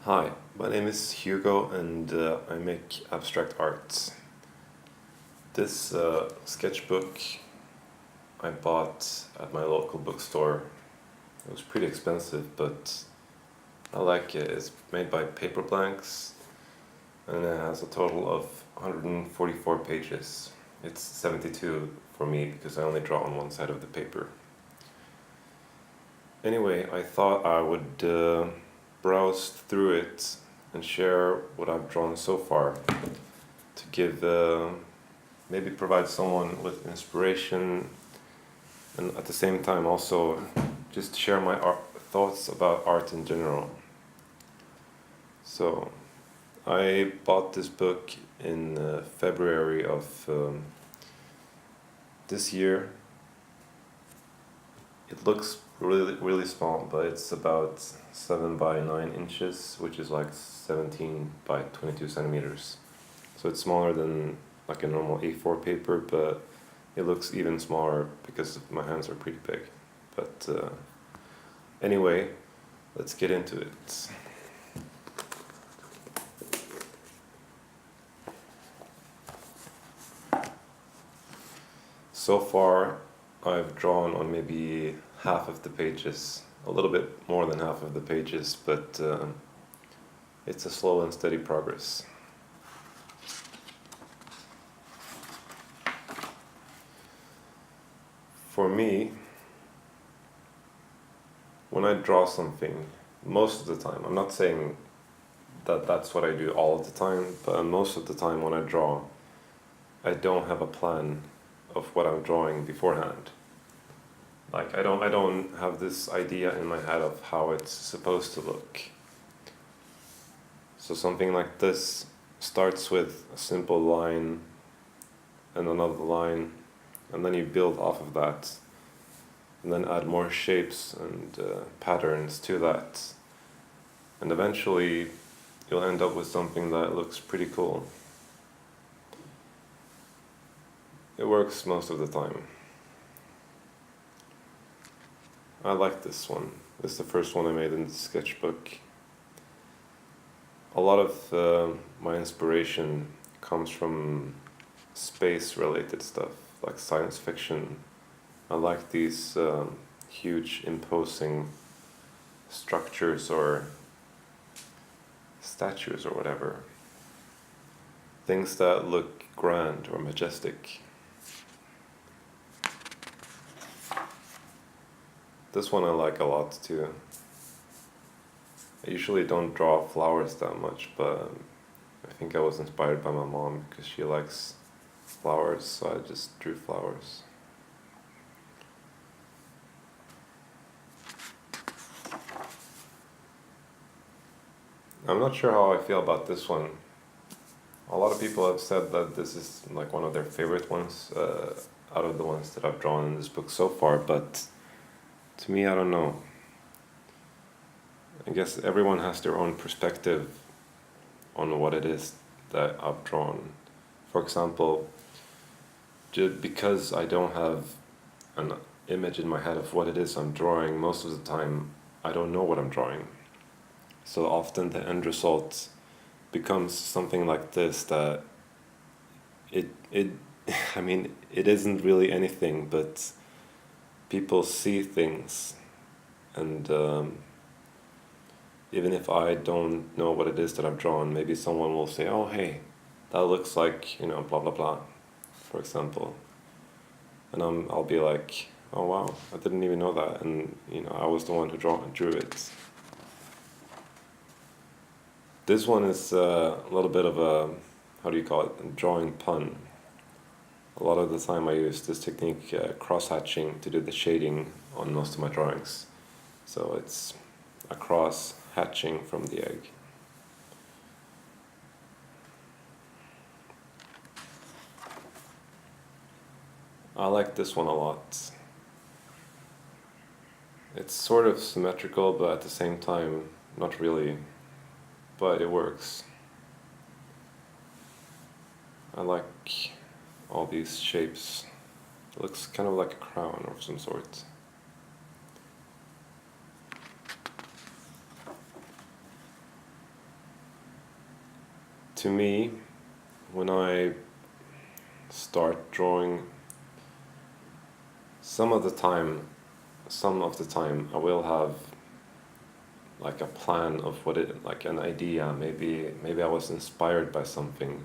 Hi, my name is Hugo and I make abstract art. This sketchbook I bought at my local bookstore. It was pretty expensive, but I like it. It's made by Paper Blanks and it has a total of 144 pages. It's 72 for me because I only draw on one side of the paper. Anyway, I thought I would browse through it and share what I've drawn so far to give, maybe provide someone with inspiration, and at the same time also just share my thoughts about art in general. So I bought this book in February of this year. It looks really small, but it's about 7 by 9 inches, which is like 17 by 22 centimeters. So it's smaller than like a normal A4 paper, but it looks even smaller because my hands are pretty big. But anyway, let's get into it. So far, I've drawn on maybe half of the pages, a little bit more than half of the pages, but it's a slow and steady progress. For me, when I draw something, most of the time, I'm not saying that that's what I do all of the time, but most of the time when I draw, I don't have a plan of what I'm drawing beforehand. Like I don't have this idea in my head of how it's supposed to look. So something like this starts with a simple line and another line, and then you build off of that, and then add more shapes and patterns to that, and eventually you'll end up with something that looks pretty cool. It works most of the time. I like this one. This is the first one I made in the sketchbook. A lot of my inspiration comes from space-related stuff, like science fiction. I like these huge imposing structures or statues or whatever. Things that look grand or majestic. This one I like a lot too. I usually don't draw flowers that much, but I think I was inspired by my mom because she likes flowers, so I just drew flowers. I'm not sure how I feel about this one. A lot of people have said that this is like one of their favorite ones out of the ones that I've drawn in this book so far, but to me, I don't know. I guess everyone has their own perspective on what it is that I've drawn. For example, just because I don't have an image in my head of what it is I'm drawing, most of the time I don't know what I'm drawing. So often the end result becomes something like this that it I mean, it isn't really anything, but people see things, and even if I don't know what it is that I've drawn, maybe someone will say, oh hey, that looks like, you know, blah blah blah, for example. And I'll be like, oh wow, I didn't even know that, and you know, I was the one who drew it. This one is a little bit of a, how do you call it, drawing pun. A lot of the time I use this technique, cross-hatching, to do the shading on most of my drawings. So it's a cross-hatching from the egg. I like this one a lot. It's sort of symmetrical, but at the same time, not really. But it works. I like all these shapes. It looks kind of like a crown of some sort. to me, when I start drawing, some of the time I will have like a plan of what it, like an idea. Maybe I was inspired by something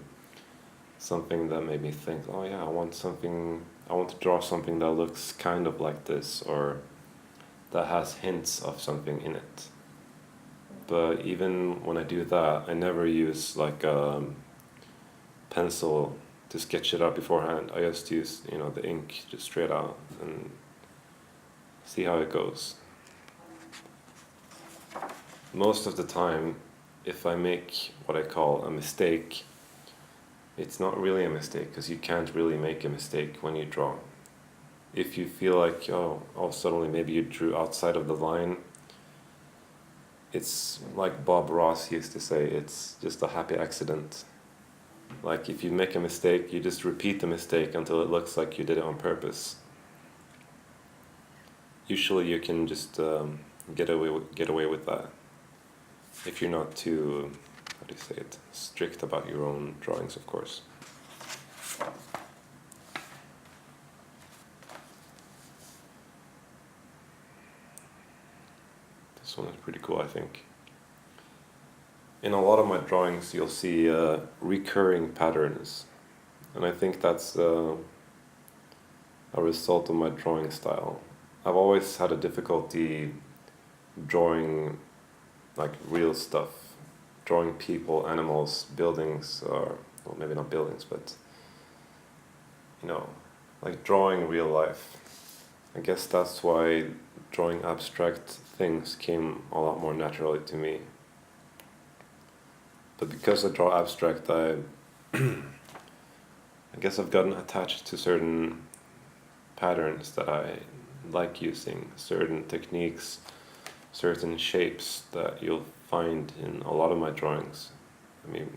that made me think, oh yeah, I want to draw something that looks kind of like this, or that has hints of something in it. But even when I do that, I never use like a pencil to sketch it out beforehand. I just use, the ink just straight out and see how it goes. Most of the time, if I make what I call a mistake, it's not really a mistake, because you can't really make a mistake when you draw. If you feel like, suddenly maybe you drew outside of the line, it's like Bob Ross used to say, it's just a happy accident. Like if you make a mistake, you just repeat the mistake until it looks like you did it on purpose. Usually you can just get away with that if you're not too, how do you say it, strict about your own drawings, of course. This one is pretty cool, I think. In a lot of my drawings, you'll see recurring patterns, and I think that's a result of my drawing style. I've always had a difficulty drawing like real stuff, drawing people, animals, buildings, or well, maybe not buildings, but like drawing real life. I guess that's why drawing abstract things came a lot more naturally to me. But because I draw abstract, I guess I've gotten attached to certain patterns that I like using, certain techniques, certain shapes that you'll find in a lot of my drawings. I mean,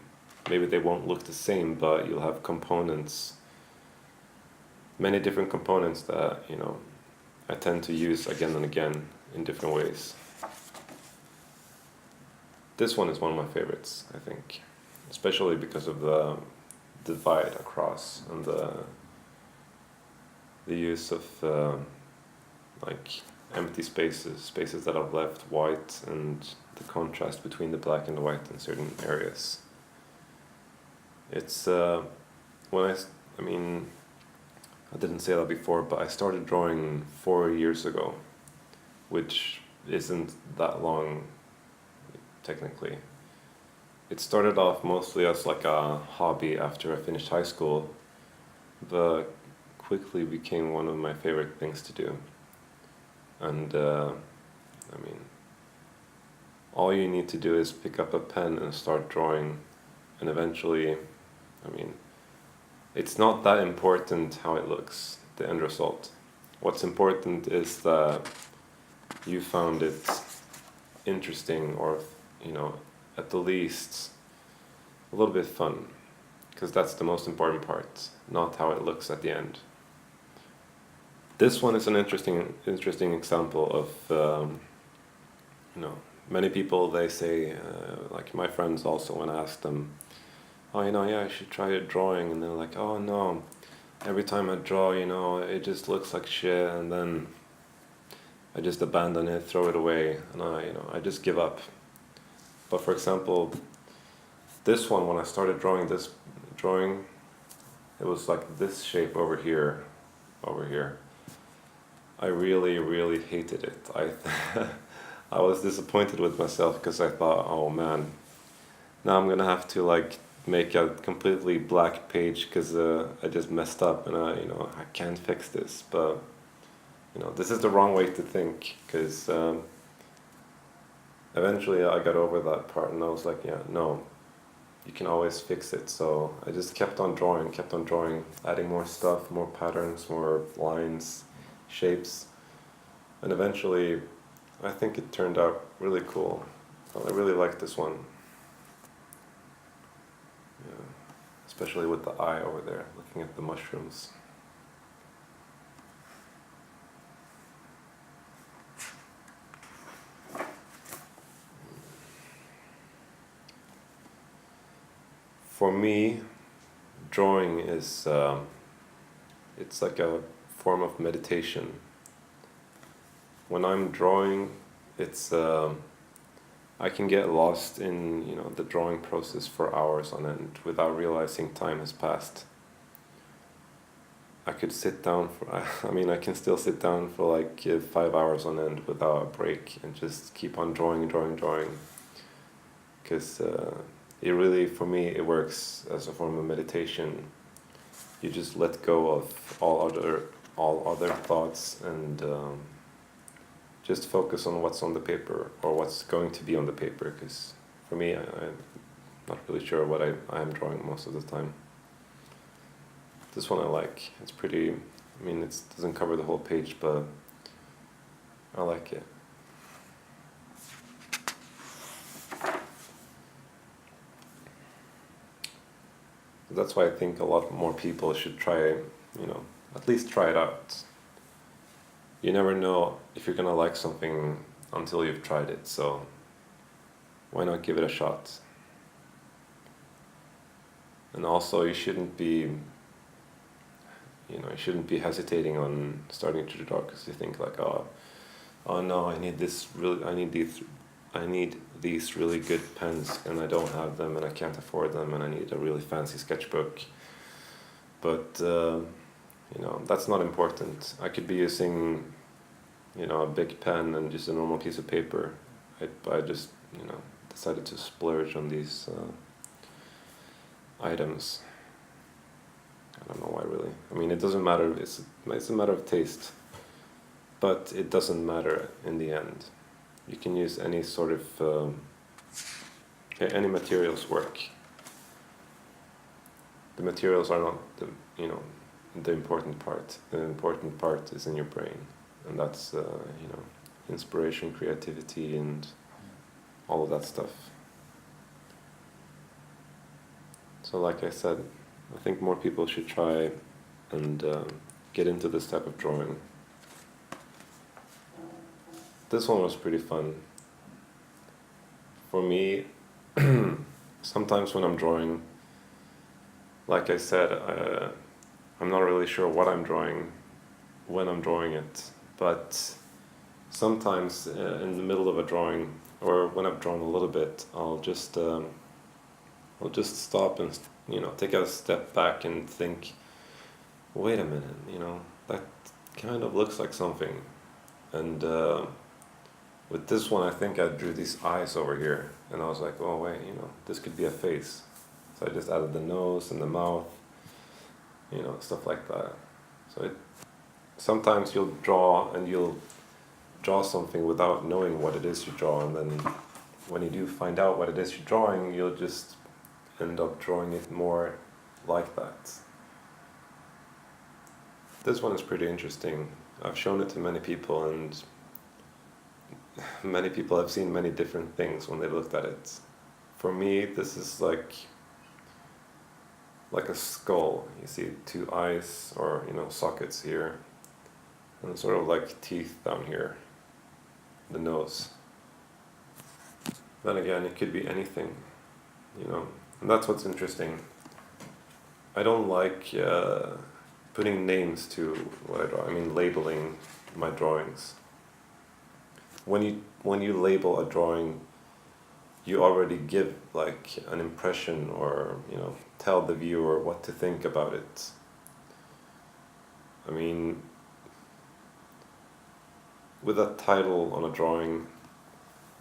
maybe they won't look the same, but you'll have components, many different components that, I tend to use again and again in different ways. This one is one of my favorites, I think, especially because of the divide across and the use of like empty spaces that I've left white, and the contrast between the black and the white in certain areas. It's I didn't say that before, but I started drawing 4 years ago, which isn't that long technically. It started off mostly as like a hobby after I finished high school, but quickly became one of my favorite things to do. And all you need to do is pick up a pen and start drawing, and eventually, it's not that important how it looks, the end result. What's important is that you found it interesting, or at the least a little bit fun, because that's the most important part, not how it looks at the end. This one is an interesting example of many people, they say, like my friends also, when I ask them, oh, I should try drawing, and they're like, oh no, every time I draw, it just looks like shit, and then I just abandon it, throw it away, and I just give up. But for example, this one, when I started drawing this drawing, it was like this shape over here. I really, really hated it. I was disappointed with myself, because I thought, oh man, now I'm gonna have to like make a completely black page, because I just messed up, and I can't fix this. But this is the wrong way to think, because eventually I got over that part, and I was like, yeah, no, you can always fix it. So I just kept on drawing, adding more stuff, more patterns, more lines, shapes, and eventually I think it turned out really cool. I really like this one. Yeah. Especially with the eye over there, looking at the mushrooms. for me, drawing is it's like a form of meditation. When I'm drawing, it's I can get lost in the drawing process for hours on end without realizing time has passed. I could sit down for I mean I can still sit down for like 5 hours on end without a break and just keep on drawing, because it really, for me, it works as a form of meditation. You just let go of all other thoughts and just focus on what's on the paper or what's going to be on the paper, because for me, I'm not really sure what I'm drawing most of the time. This one I like. It's pretty, I mean, it doesn't cover the whole page, but I like it. That's why I think a lot more people should try, at least try it out. You never know if you're gonna like something until you've tried it, so why not give it a shot? And also, you shouldn't be hesitating on starting to draw because you think like, oh no, I need these really good pens and I don't have them and I can't afford them and I need a really fancy sketchbook. But that's not important. I could be using a big pen and just a normal piece of paper. I just decided to splurge on these items. I don't know why, really. I mean, it doesn't matter. It's a matter of taste, but it doesn't matter in the end. You can use any sort of any materials work. The materials are not the important part. The important part is in your brain, and that's inspiration, creativity, and all of that stuff. So, like I said, I think more people should try and get into this type of drawing. This one was pretty fun. For me, sometimes when I'm drawing, like I said, I'm not really sure what I'm drawing when I'm drawing it, but sometimes in the middle of a drawing, or when I've drawn a little bit, I'll just stop and take a step back and think, wait a minute, that kind of looks like something. And with this one, I think I drew these eyes over here, and I was like, oh wait, this could be a face. So I just added the nose and the mouth, stuff like that. So sometimes you'll draw something without knowing what it is you draw, and then when you do find out what it is you're drawing, you'll just end up drawing it more like that. This one is pretty interesting. I've shown it to many people, and many people have seen many different things when they looked at it. For me, this is like a skull. You see two eyes, or sockets here, and sort of like teeth down here, the nose. Then again, it could be anything, and that's what's interesting. I don't like putting names to what I draw. I mean, labeling my drawings. When you label a drawing, you already give like an impression, or tell the viewer what to think about it. I mean, with a title on a drawing,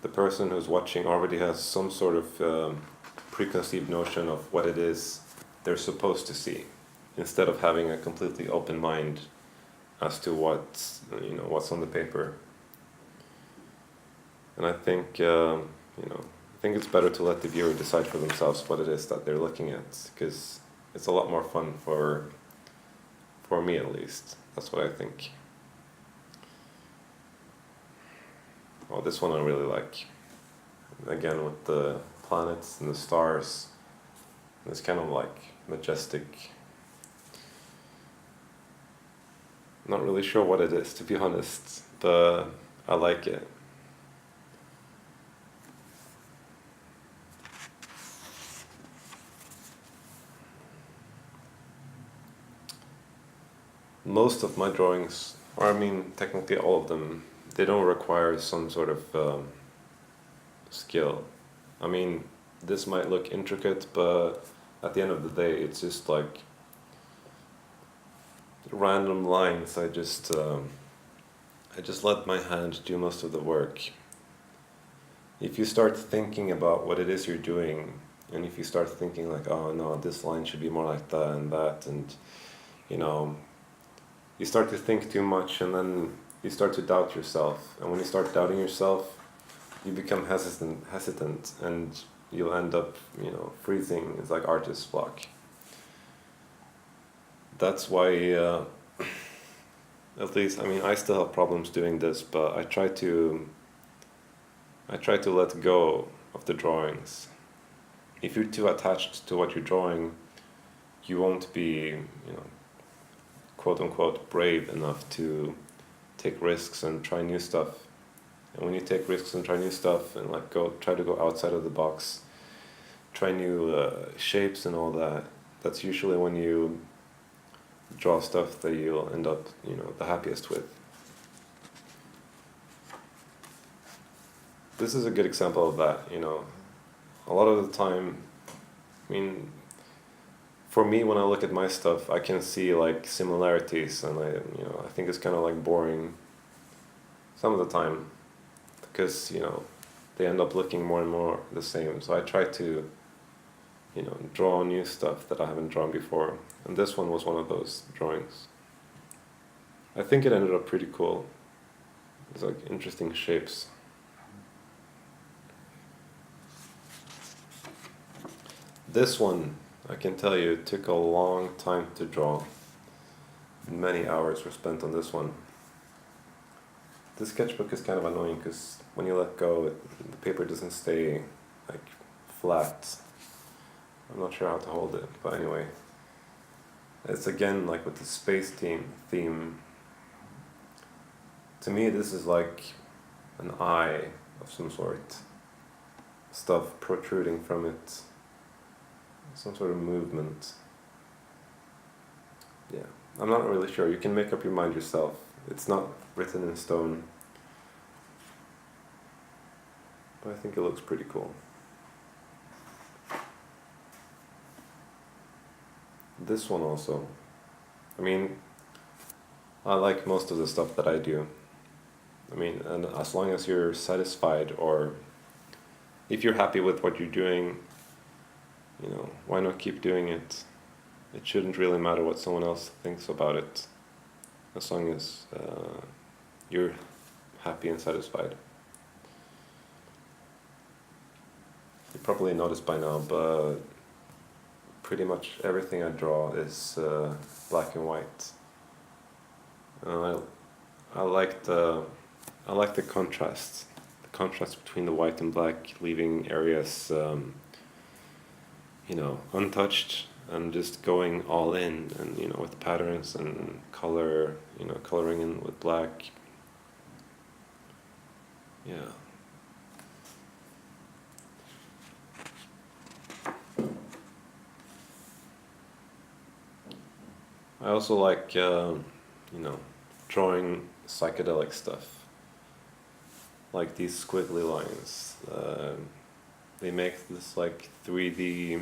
the person who's watching already has some sort of preconceived notion of what it is they're supposed to see, instead of having a completely open mind as to what's on the paper. And I think I think it's better to let the viewer decide for themselves what it is that they're looking at, because it's a lot more fun for me, at least. That's what I think. Oh, this one I really like. Again, with the planets and the stars. It's kind of like majestic. Not really sure what it is, to be honest, but I like it. most of my drawings, or I mean technically all of them, they don't require some sort of skill. I mean, this might look intricate, but at the end of the day, it's just like random lines. I just let my hand do most of the work. If you start thinking about what it is you're doing, and if you start thinking like, oh no, this line should be more like that, and you know, you start to think too much, and then you start to doubt yourself. And when you start doubting yourself, you become hesitant, and you'll end up, freezing. It's like artist's block. That's why, at least, I mean, I still have problems doing this, but I try to let go of the drawings. If you're too attached to what you're drawing, you won't be, quote unquote, brave enough to take risks and try new stuff. And when you take risks and try new stuff and try to go outside of the box, try new shapes and all that, that's usually when you draw stuff that you'll end up, the happiest with. This is a good example of that, A lot of the time, I mean, for me, when I look at my stuff, I can see like similarities, and I think it's kind of like boring some of the time, because they end up looking more and more the same. So I try to draw new stuff that I haven't drawn before, and this one was one of those drawings. I think it ended up pretty cool. It's like interesting shapes. This one, I can tell you, it took a long time to draw. Many hours were spent on this one. The sketchbook is kind of annoying because when you let go, the paper doesn't stay like flat. I'm not sure how to hold it, but anyway. It's again like with the space theme. To me, this is like an eye of some sort. Stuff protruding from it. Some sort of movement. Yeah, I'm not really sure. You can make up your mind yourself. It's not written in stone. But I think it looks pretty cool. This one also. I mean, I like most of the stuff that I do. I mean, and as long as you're satisfied, or if you're happy with what you're doing, why not keep doing it? It shouldn't really matter what someone else thinks about it, as long as you're happy and satisfied. You probably noticed by now, but pretty much everything I draw is black and white. I like the contrast, between the white and black, leaving areas untouched, and just going all in, and with patterns and color, coloring in with black. Yeah. I also like drawing psychedelic stuff, like these squiggly lines. They make this like 3D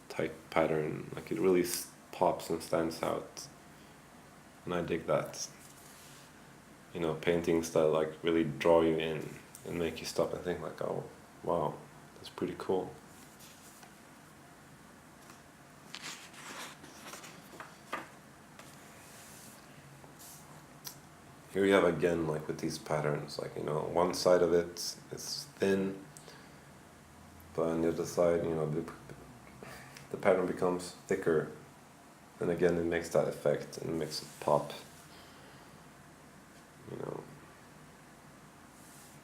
type pattern, like it really pops and stands out, and I dig that. Paintings that like really draw you in and make you stop and think like, oh wow, that's pretty cool. Here you have again, like with these patterns, like one side of it is thin, but on the other side, the pattern becomes thicker, and again it makes that effect and makes it pop.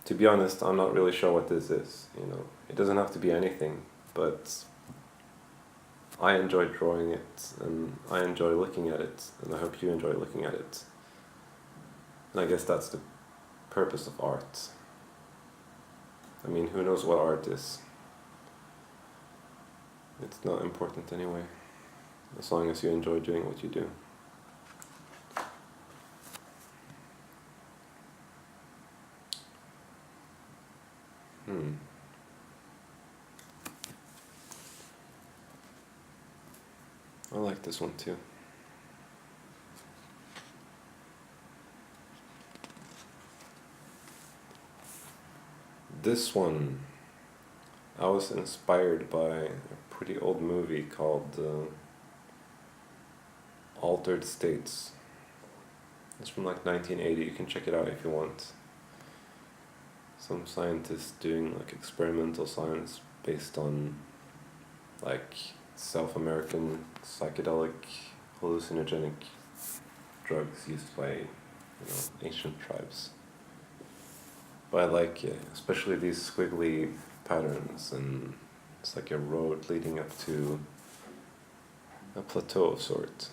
To be honest, I'm not really sure what this is. It doesn't have to be anything, but I enjoy drawing it, and I enjoy looking at it, and I hope you enjoy looking at it. And I guess that's the purpose of art. I mean, who knows what art is? It's not important anyway, as long as you enjoy doing what you do. I like this one too. This one, I was inspired by a pretty old movie called Altered States. It's from like 1980. You can check it out if you want. Some scientists doing like experimental science based on like South American psychedelic hallucinogenic drugs used by ancient tribes. But I like it, especially these squiggly patterns, and it's like a road leading up to a plateau of sorts.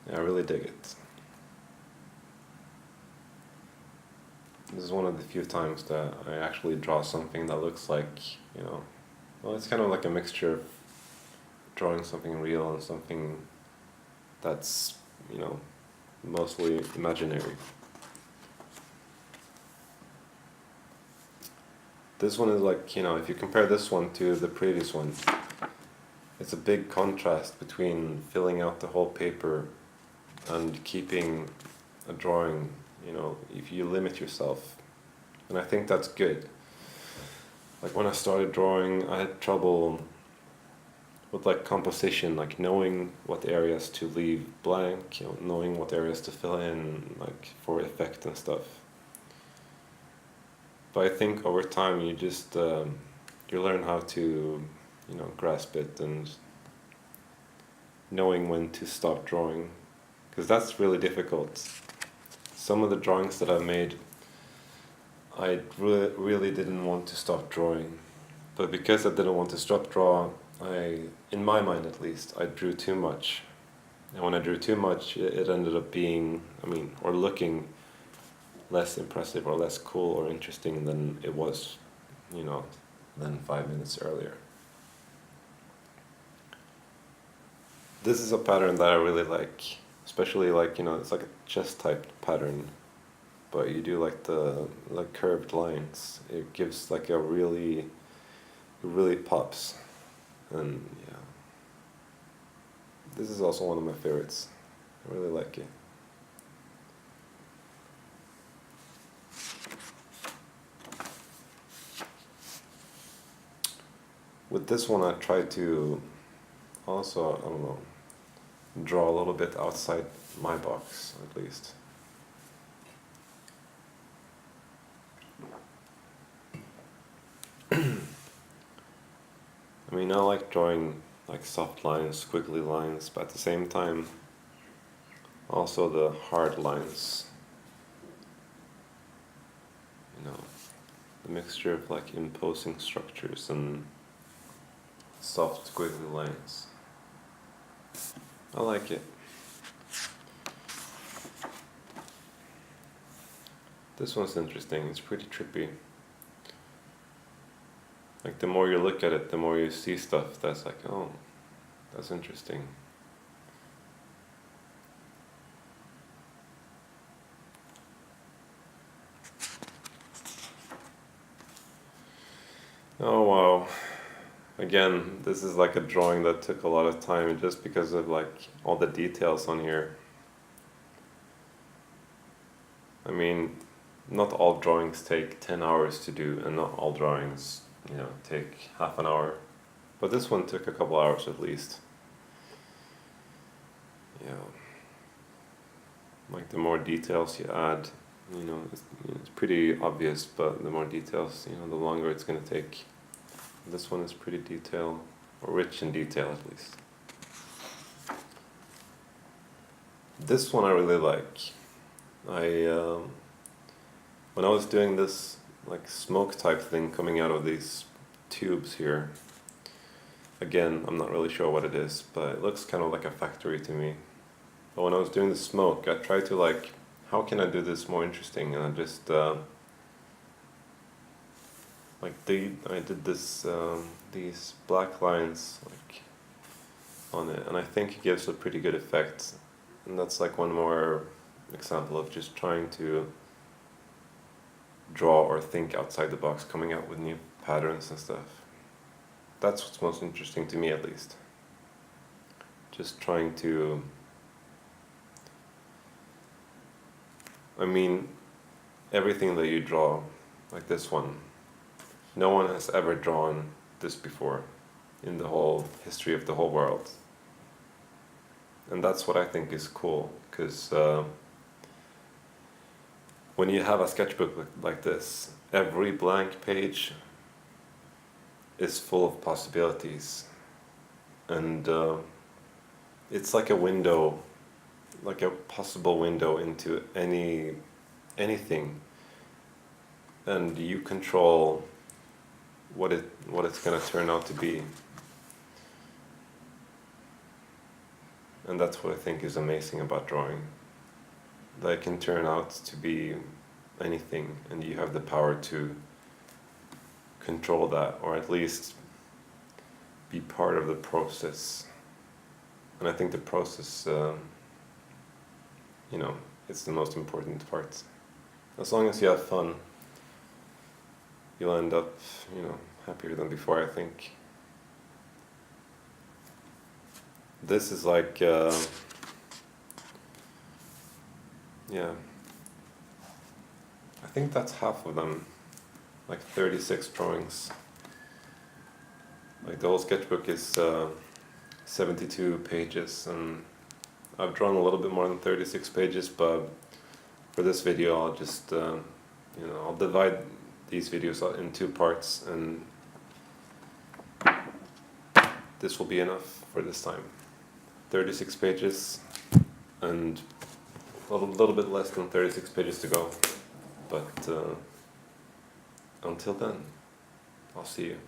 Yeah, I really dig it. This is one of the few times that I actually draw something that looks like, well, it's kind of like a mixture of drawing something real and something that's, mostly imaginary. This one is like, if you compare this one to the previous one, it's a big contrast between filling out the whole paper and keeping a drawing, if you limit yourself. And I think that's good. Like when I started drawing, I had trouble with like composition, like knowing what areas to leave blank, knowing what areas to fill in, like for effect and stuff. But I think over time you just you learn how to grasp it and knowing when to stop drawing, because that's really difficult. Some of the drawings that I've made, I really didn't want to stop drawing, but because I didn't want to stop draw, in my mind at least, I drew too much. And when I drew too much, it ended up being, or looking less impressive or less cool or interesting than it was, than 5 minutes earlier. This is a pattern that I really like, especially like, it's like a chest type pattern, but you do like the curved lines. It gives like it really pops. And yeah, this is also one of my favorites. I really like it. With this one I try to also, I don't know, draw a little bit outside my box at least. I like drawing like soft lines, squiggly lines, but at the same time also the hard lines. The mixture of like imposing structures and soft squiggly lines. I like it. This one's interesting, it's pretty trippy. Like the more you look at it, the more you see stuff that's like, oh, that's interesting. Oh wow. Again, this is like a drawing that took a lot of time just because of like all the details on here. Not all drawings take 10 hours to do, and not all drawings, take half an hour. But this one took a couple hours at least. Yeah. Like the more details you add, it's pretty obvious, but the more details, the longer it's going to take. This one is pretty detailed, or rich in detail at least. This one I really like. When I was doing this like smoke type thing coming out of these tubes here, again, I'm not really sure what it is, but it looks kind of like a factory to me. But when I was doing the smoke, I tried to like, how can I do this more interesting? And I just I did this these black lines like on it, and I think it gives a pretty good effect. And that's like one more example of just trying to draw or think outside the box, coming out with new patterns and stuff. that's what's most interesting to me, at least. Just trying to, I mean, everything that you draw, like this one, no one has ever drawn this before in the whole history of the whole world. And that's what I think is cool, because when you have a sketchbook like this, every blank page is full of possibilities. And it's like a window, like a possible window into anything. And you control what it's going to turn out to be. And that's what I think is amazing about drawing. That it can turn out to be anything, and you have the power to control that, or at least be part of the process. And I think the process, it's the most important part. As long as you have fun, you'll end up, happier than before, I think. This is like, I think that's half of them, like 36 drawings. Like the whole sketchbook is 72 pages, and I've drawn a little bit more than 36 pages, but for this video I'll just, I'll divide these videos in 2 parts, and this will be enough for this time. 36 pages, and a little bit less than 36 pages to go, but until then, I'll see you.